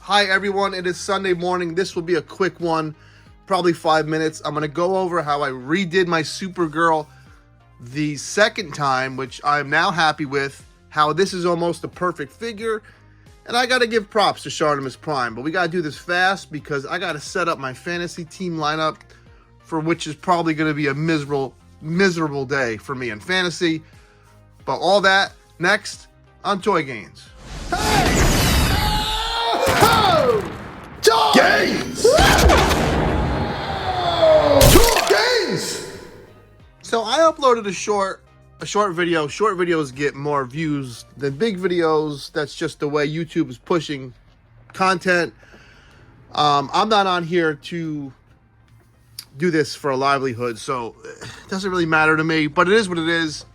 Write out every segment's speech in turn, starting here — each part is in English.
Hi everyone, it is Sunday morning. This will be a quick one, probably 5 minutes. I'm going to go over how I redid my Supergirl the second time, which I'm now happy with, how this is almost a perfect figure. And I got to give props to Shartimus Prime, but we got to do this fast because I got to set up my fantasy team lineup, for which is probably going to be a miserable day for me in fantasy. But all that next on Toy Gains. Gains! Gains! So I uploaded a short video. Short videos get more views than big videos. That's just the way YouTube is pushing content. I'm not on here to do this for a livelihood, so it doesn't really matter to me, but it is what it is.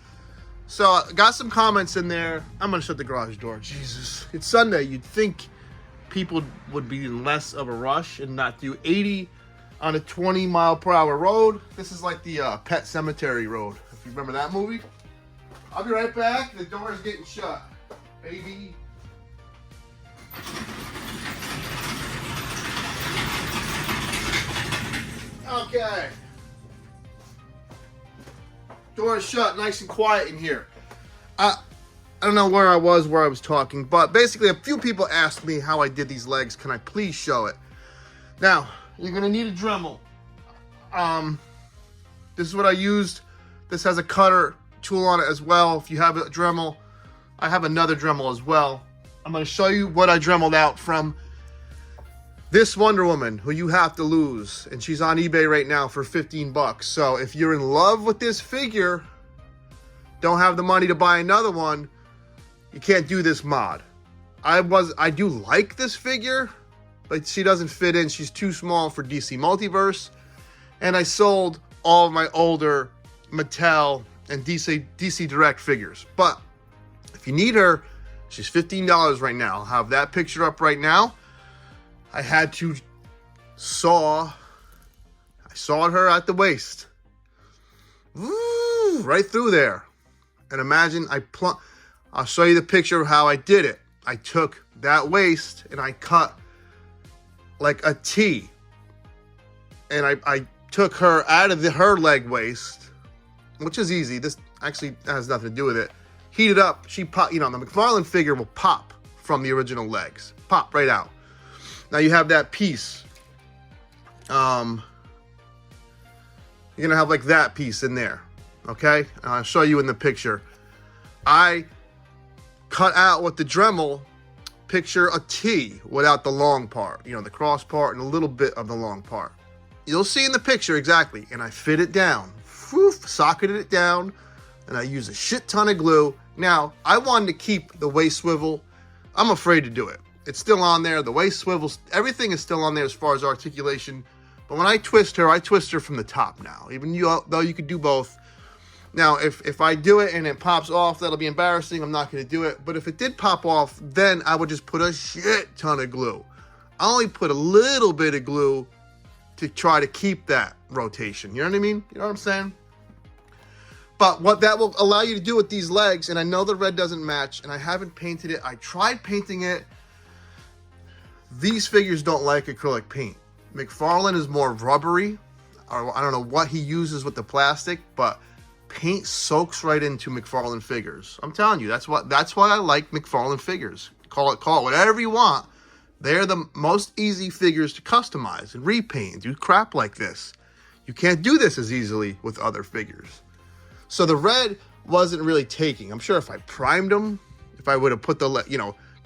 So I got some comments in there. I'm gonna shut the garage door. Jesus, it's Sunday. You'd think people would be in less of a rush and not do 80 on a 20-mile-per-hour road. This is like the Pet Cemetery road, if you remember that movie. I'll be right back. The door is getting shut, baby. Okay. Door is shut, nice and quiet in here. I don't know where I was talking, but basically a few people asked me how I did these legs. Can I please show it? Now, you're gonna need a Dremel. This is what I used. This has a cutter tool on it as well. If you have a Dremel, I have another Dremel as well. I'm gonna show you what I Dremeled out from this Wonder Woman, who you have to lose, and she's on eBay right now for 15 bucks. So if you're in love with this figure, don't have the money to buy another one, you can't do this mod. I do like this figure, but she doesn't fit in. She's too small for DC Multiverse. And I sold all of my older Mattel and DC Direct figures. But if you need her, she's $15 right now. I'll have that picture up right now. I had to sawed her at the waist. Woo, right through there. And imagine I'll show you the picture of how I did it. I took that waist and I cut like a T. And I took her out of her leg waist, which is easy. This actually has nothing to do with it. Heat it up. She pop, the McFarlane figure will pop from the original legs. Pop right out. Now you have that piece. You're gonna have like that piece in there. Okay? And I'll show you in the picture. I cut out with the Dremel, picture a T without the long part, the cross part and a little bit of the long part. You'll see in the picture exactly. And I fit it down, socketed it down, and I used a shit ton of glue. Now, I wanted to keep the waist swivel. I'm afraid to do it. It's still on there. The waist swivels, everything is still on there as far as articulation. But when I twist her from the top now, though you could do both. Now, if I do it and it pops off, that'll be embarrassing. I'm not going to do it. But if it did pop off, then I would just put a shit ton of glue. I only put a little bit of glue to try to keep that rotation. You know what I mean? You know what I'm saying? But what that will allow you to do with these legs, and I know the red doesn't match, and I haven't painted it. I tried painting it. These figures don't like acrylic paint. McFarlane is more rubbery. Or I don't know what he uses with the plastic, but paint soaks right into McFarlane figures. I'm telling you, that's why I like McFarlane figures. Call it whatever you want. They're the most easy figures to customize and repaint and do crap like this. You can't do this as easily with other figures. So the red wasn't really taking. I'm sure if I primed them, if I would have put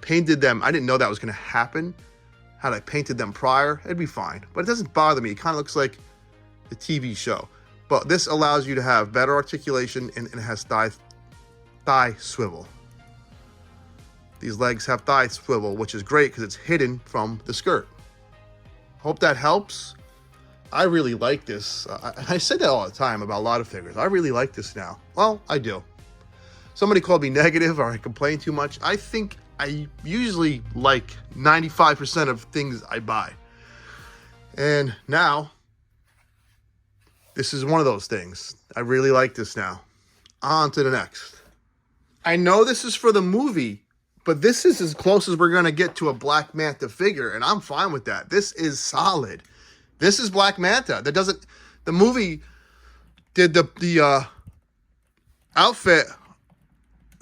painted them, I didn't know that was going to happen. Had I painted them prior, it'd be fine. But it doesn't bother me. It kind of looks like the TV show. But this allows you to have better articulation, and it has thigh swivel. These legs have thigh swivel, which is great because it's hidden from the skirt. Hope that helps. I really like this. I say that all the time about a lot of figures. I really like this now. Well, I do. Somebody called me negative or I complain too much. I think I usually like 95% of things I buy. And now, this is one of those things. I really like this now. On to the next. I know this is for the movie, But this is as close as we're going to get to a Black Manta figure, and I'm fine with that. This is solid. This is Black Manta. The movie did the outfit,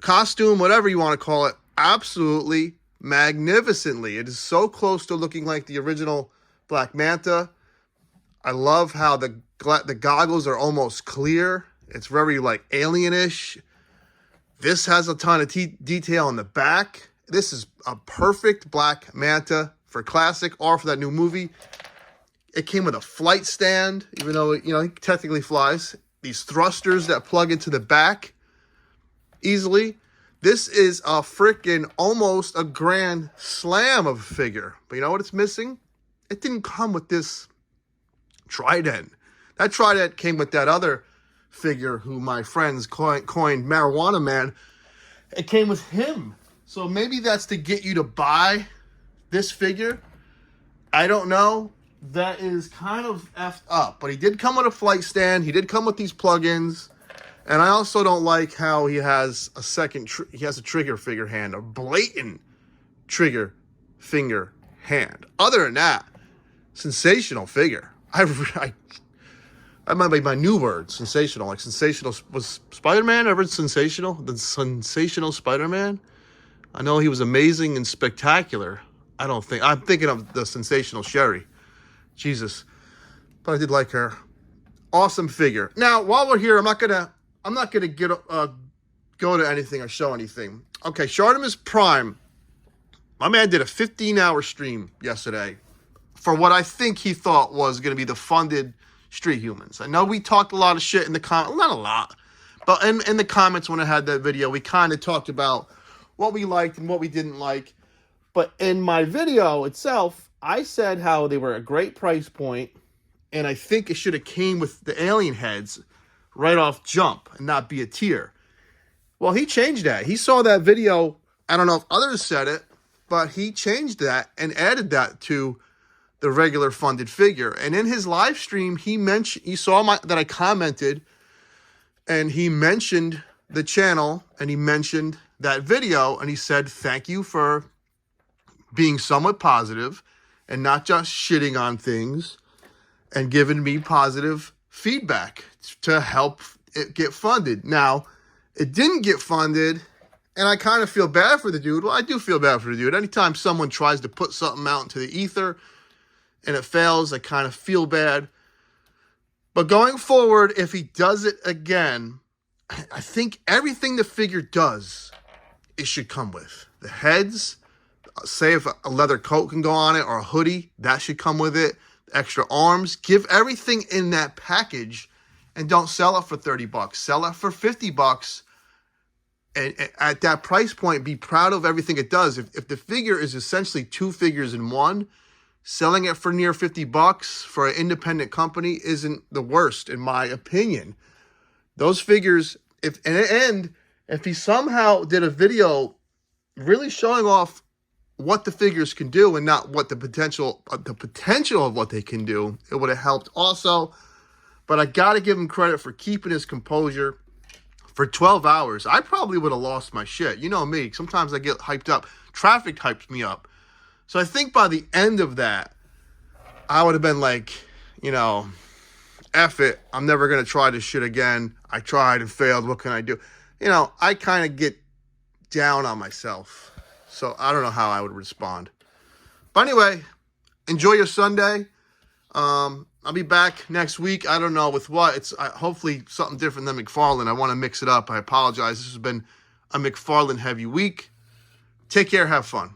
costume, whatever you want to call it, absolutely magnificently. It is so close to looking like the original Black Manta. I love how the goggles are almost clear. It's very like alienish. This has a ton of detail in the back. This is a perfect Black Manta for classic or for that new movie. It came with a flight stand, even though, you know, he technically flies. These thrusters that plug into the back easily. This is a freaking almost a grand slam of a figure. But you know what it's missing? It didn't come with this trident. That trident came with that other figure who my friends coined Marijuana Man. It came with him. So maybe that's to get you to buy this figure. I don't know. That is kind of effed up. But he did come with a flight stand. He did come with these plugins. And I also don't like how he has a trigger finger hand, a blatant trigger finger hand. Other than that, sensational figure. That might be my new word, sensational. Like sensational, was Spider-Man ever sensational? The sensational Spider-Man? I know he was amazing and spectacular. I'm thinking of the sensational Sherry. Jesus. But I did like her. Awesome figure. Now, while we're here, I'm not gonna go to anything or show anything. Okay, Shartimus Prime. My man did a 15-hour stream yesterday for what I think he thought was going to be the funded Street Humans. I know we talked a lot of shit in the comments. Not a lot. But in the comments when I had that video, we kind of talked about what we liked and what we didn't like. But in my video itself, I said how they were a great price point, and I think it should have came with the alien heads right off jump and not be a tier. Well, he changed that. He saw that video. I don't know if others said it, but he changed that and added that to the regular funded figure. And in his live stream, he saw that I commented, and he mentioned the channel, and he mentioned that video, and he said, thank you for being somewhat positive and not just shitting on things and giving me positive feedback to help it get funded. Now, it didn't get funded, and I kind of feel bad for the dude. Well, I do feel bad for the dude. Anytime someone tries to put something out into the ether and it fails, I kind of feel bad. But going forward, if he does it again, I think everything the figure does, it should come with. The heads, say if a leather coat can go on it or a hoodie, that should come with it. Extra arms, give everything in that package and don't sell it for $30. Sell it for $50. And at that price point, be proud of everything it does. If the figure is essentially two figures in one, selling it for near $50 for an independent company isn't the worst, in my opinion. Those figures, if he somehow did a video really showing off what the figures can do and not what the potential of what they can do, it would have helped also. But I got to give him credit for keeping his composure for 12 hours. I probably would have lost my shit. You know me. Sometimes I get hyped up. Traffic hypes me up. So I think by the end of that, I would have been like, you know, F it. I'm never going to try this shit again. I tried and failed. What can I do? You know, I kind of get down on myself. So I don't know how I would respond. But anyway, enjoy your Sunday. I'll be back next week. I don't know with what. It's hopefully something different than McFarlane. I want to mix it up. I apologize. This has been a McFarlane heavy week. Take care. Have fun.